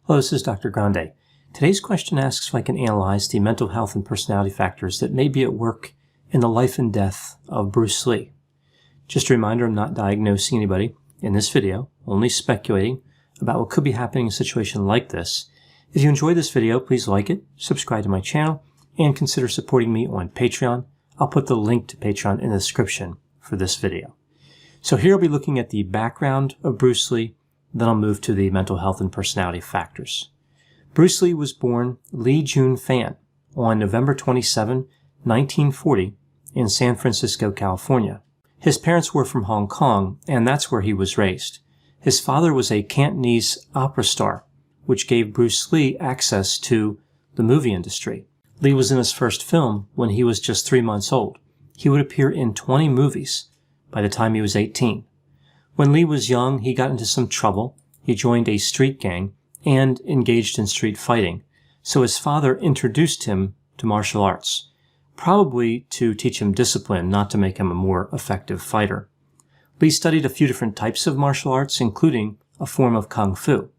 Hello, this is Dr. Grande. Today's question asks if I can analyze the mental health and personality factors that may be at work in the life and death of Bruce Lee. Just a reminder, I'm not diagnosing anybody in this video, only speculating about what could be happening in a situation like this. If you enjoyed this video, please like it, subscribe to my channel, and consider supporting me on Patreon. I'll put the link to Patreon in the description for this video. So here I'll be looking at the background of Bruce Lee, then I'll move to the mental health and personality factors. Bruce Lee was born Lee Jun Fan on November 27, 1940 in San Francisco, California. His parents were from Hong Kong, and that's where he was raised. His father was a Cantonese opera star, which gave Bruce Lee access to the movie industry. Lee was in his first film when he was just 3 months old. He would appear in 20 movies by the time he was 18. When Lee was young, he got into some trouble. He joined a street gang and engaged in street fighting. So his father introduced him to martial arts, probably to teach him discipline, not to make him a more effective fighter. Lee studied a few different types of martial arts, including a form of kung fu.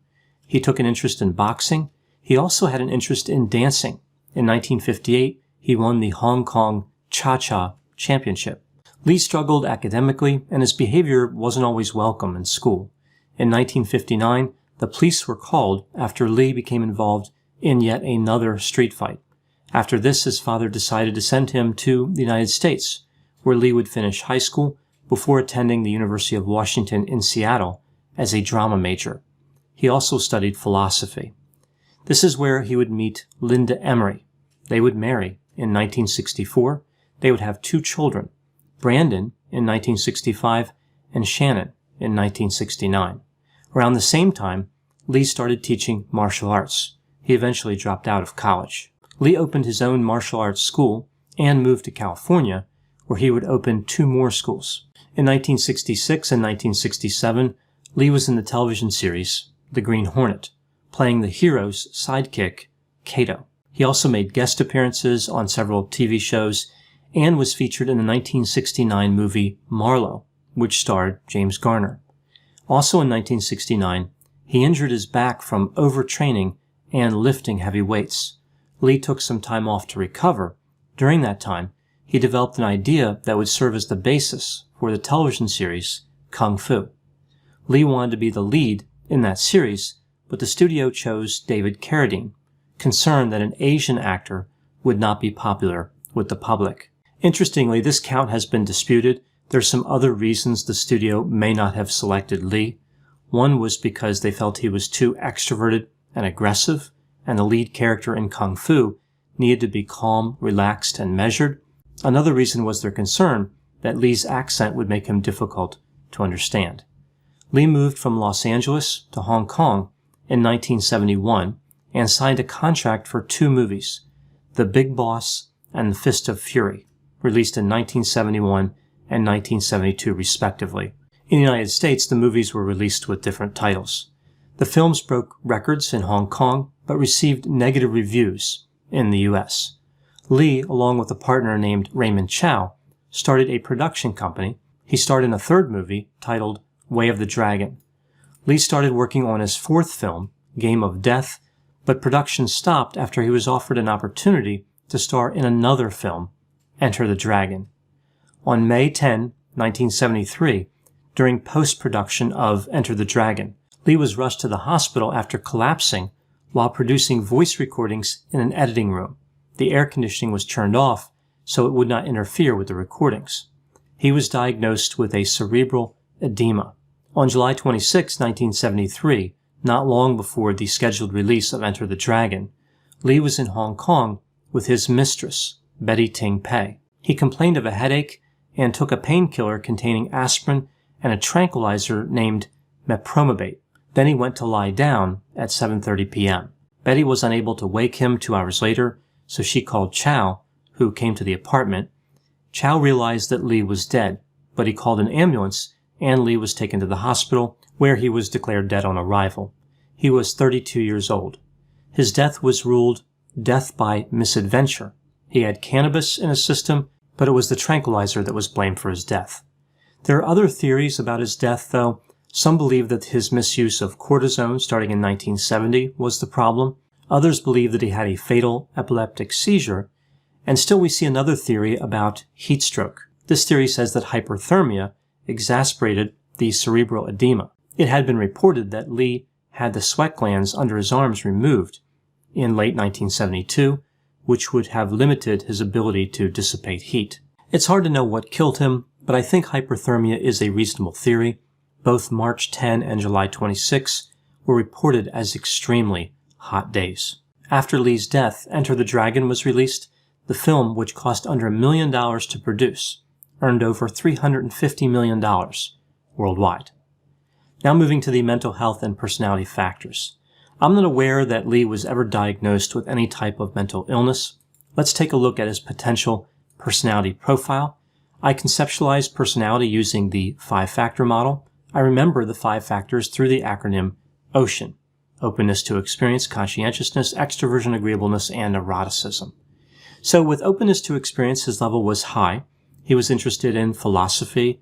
He took an interest in boxing. He also had an interest in dancing. In 1958, he won the Hong Kong Cha-Cha Championship. Lee struggled academically, and his behavior wasn't always welcome in school. In 1959, the police were called after Lee became involved in yet another street fight. After this, his father decided to send him to the United States, where Lee would finish high school before attending the University of Washington in Seattle as a drama major. He also studied philosophy. This is where he would meet Linda Emery. They would marry in 1964. They would have 2 children, Brandon in 1965 and Shannon in 1969. Around the same time, Lee started teaching martial arts. He eventually dropped out of college. Lee opened his own martial arts school and moved to California, where he would open 2 more schools. In 1966 and 1967, Lee was in the television series The Green Hornet, playing the hero's sidekick, Kato. He also made guest appearances on several TV shows and was featured in the 1969 movie Marlowe, which starred James Garner. Also in 1969, he injured his back from overtraining and lifting heavy weights. Lee took some time off to recover. During that time, he developed an idea that would serve as the basis for the television series Kung Fu. Lee wanted to be the lead in that series, but the studio chose David Carradine, concerned that an Asian actor would not be popular with the public. Interestingly, this count has been disputed. There's some other reasons the studio may not have selected Lee. One was because they felt he was too extroverted and aggressive, and the lead character in Kung Fu needed to be calm, relaxed, and measured. Another reason was their concern that Lee's accent would make him difficult to understand. Lee moved from Los Angeles to Hong Kong in 1971 and signed a contract for 2 movies, The Big Boss and The Fist of Fury, released in 1971 and 1972 respectively. In the United States, the movies were released with different titles. The films broke records in Hong Kong, but received negative reviews in the US. Lee, along with a partner named Raymond Chow, started a production company. He starred in a 3rd movie titled Way of the Dragon. Lee started working on his 4th film, Game of Death, but production stopped after he was offered an opportunity to star in another film, Enter the Dragon. On May 10, 1973, during post-production of Enter the Dragon, Lee was rushed to the hospital after collapsing while producing voice recordings in an editing room. The air conditioning was turned off so it would not interfere with the recordings. He was diagnosed with a cerebral edema. On July 26, 1973, not long before the scheduled release of Enter the Dragon, Lee was in Hong Kong with his mistress, Betty Ting Pei. He complained of a headache and took a painkiller containing aspirin and a tranquilizer named mepromobate. Then he went to lie down at 7:30 p.m. Betty was unable to wake him 2 hours later, so she called Chow, who came to the apartment. Chow realized that Lee was dead, but he called an ambulance and Lee was taken to the hospital, where he was declared dead on arrival. He was 32 years old. His death was ruled death by misadventure. He had cannabis in his system, but it was the tranquilizer that was blamed for his death. There are other theories about his death, though. Some believe that his misuse of cortisone starting in 1970 was the problem. Others believe that he had a fatal epileptic seizure. And still we see another theory about heat stroke. This theory says that hyperthermia exacerbated the cerebral edema. It had been reported that Lee had the sweat glands under his arms removed in late 1972, which would have limited his ability to dissipate heat. It's hard to know what killed him, but I think hyperthermia is a reasonable theory. Both March 10 and July 26 were reported as extremely hot days. After Lee's death, Enter the Dragon was released. The film, which cost under $1 million to produce, earned over $350 million worldwide. Now moving to the mental health and personality factors. I'm not aware that Lee was ever diagnosed with any type of mental illness. Let's take a look at his potential personality profile. I conceptualized personality using the 5-factor model. I remember the 5 factors through the acronym OCEAN: openness to experience, conscientiousness, extroversion, agreeableness, and neuroticism. So with openness to experience, his level was high. He was interested in philosophy.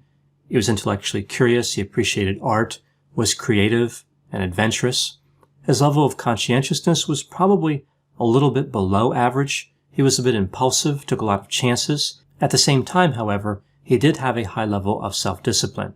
He was intellectually curious. He appreciated art, was creative and adventurous. His level of conscientiousness was probably a little bit below average. He was a bit impulsive, took a lot of chances. At the same time, however, he did have a high level of self-discipline.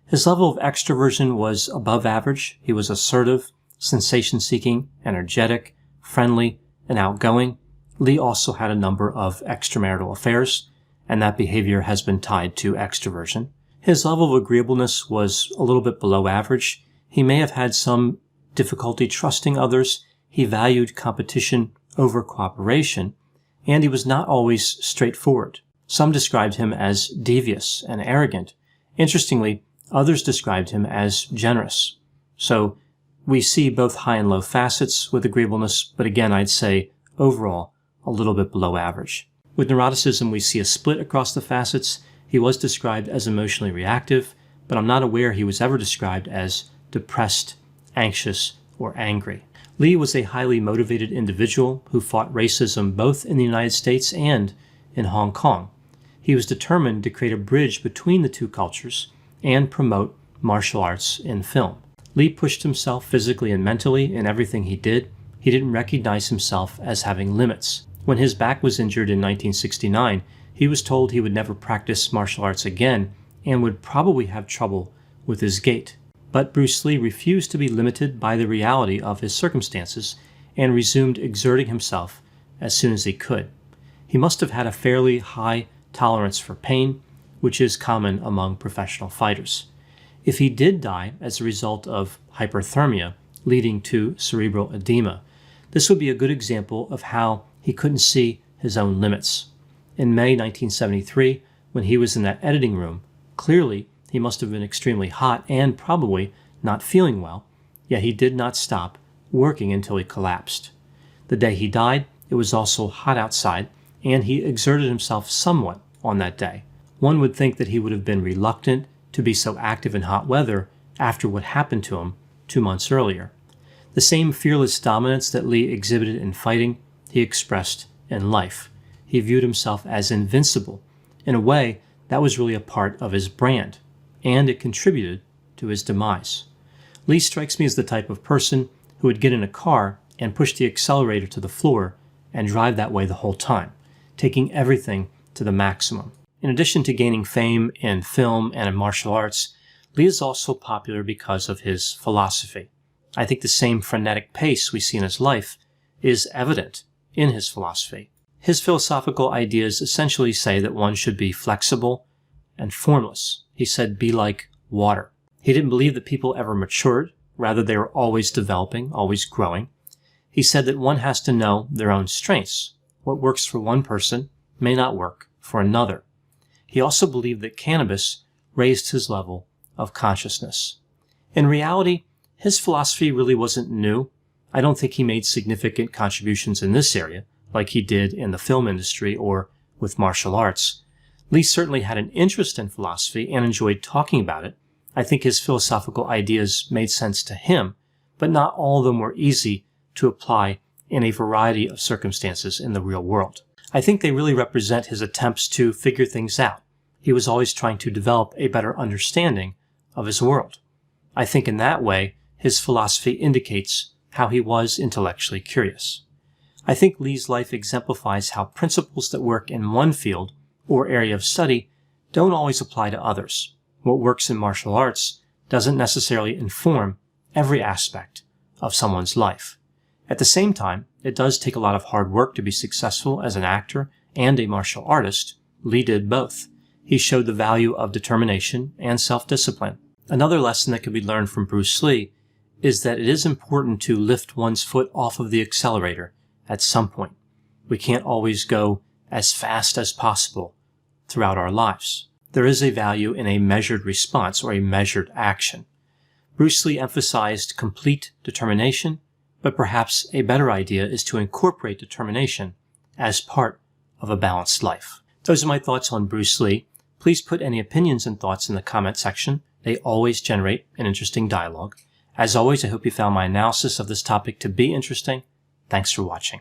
His level of extroversion was above average. He was assertive, sensation-seeking, energetic, friendly, and outgoing. Lee also had a number of extramarital affairs, and that behavior has been tied to extroversion. His level of agreeableness was a little bit below average. He may have had some difficulty trusting others. He valued competition over cooperation, and he was not always straightforward. Some described him as devious and arrogant. Interestingly, others described him as generous. So we see both high and low facets with agreeableness, but again, I'd say overall a little bit below average. With neuroticism, we see a split across the facets. He was described as emotionally reactive, but I'm not aware he was ever described as depressed, anxious, or angry. Lee was a highly motivated individual who fought racism both in the United States and in Hong Kong. He was determined to create a bridge between the two cultures and promote martial arts in film. Lee pushed himself physically and mentally in everything he did. He didn't recognize himself as having limits. When his back was injured in 1969, he was told he would never practice martial arts again and would probably have trouble with his gait. But Bruce Lee refused to be limited by the reality of his circumstances and resumed exerting himself as soon as he could. He must have had a fairly high tolerance for pain, which is common among professional fighters. If he did die as a result of hyperthermia leading to cerebral edema, this would be a good example of how he couldn't see his own limits. In May 1973, when he was in that editing room, clearly he must have been extremely hot and probably not feeling well, yet he did not stop working until he collapsed. The day he died, it was also hot outside, and he exerted himself somewhat on that day. One would think that he would have been reluctant to be so active in hot weather after what happened to him 2 months earlier. The same fearless dominance that Lee exhibited in fighting, he expressed in life. He viewed himself as invincible. In a way, that was really a part of his brand, and it contributed to his demise. Lee strikes me as the type of person who would get in a car and push the accelerator to the floor and drive that way the whole time, taking everything to the maximum. In addition to gaining fame in film and in martial arts, Lee is also popular because of his philosophy. I think the same frenetic pace we see in his life is evident in his philosophy. His philosophical ideas essentially say that one should be flexible and formless. He said, be like water. He didn't believe that people ever matured. Rather, they were always developing, always growing. He said that one has to know their own strengths. What works for one person may not work for another. He also believed that cannabis raised his level of consciousness. In reality, his philosophy really wasn't new. I don't think he made significant contributions in this area, like he did in the film industry or with martial arts. Lee certainly had an interest in philosophy and enjoyed talking about it. I think his philosophical ideas made sense to him, but not all of them were easy to apply in a variety of circumstances in the real world. I think they really represent his attempts to figure things out. He was always trying to develop a better understanding of his world. I think in that way, his philosophy indicates how he was intellectually curious. I think Lee's life exemplifies how principles that work in one field or area of study don't always apply to others. What works in martial arts doesn't necessarily inform every aspect of someone's life. At the same time, it does take a lot of hard work to be successful as an actor and a martial artist. Lee did both. He showed the value of determination and self-discipline. Another lesson that can be learned from Bruce Lee is that it is important to lift one's foot off of the accelerator at some point. We can't always go as fast as possible throughout our lives. There is a value in a measured response or a measured action. Bruce Lee emphasized complete determination, but perhaps a better idea is to incorporate determination as part of a balanced life. Those are my thoughts on Bruce Lee. Please put any opinions and thoughts in the comment section. They always generate an interesting dialogue. As always, I hope you found my analysis of this topic to be interesting. Thanks for watching.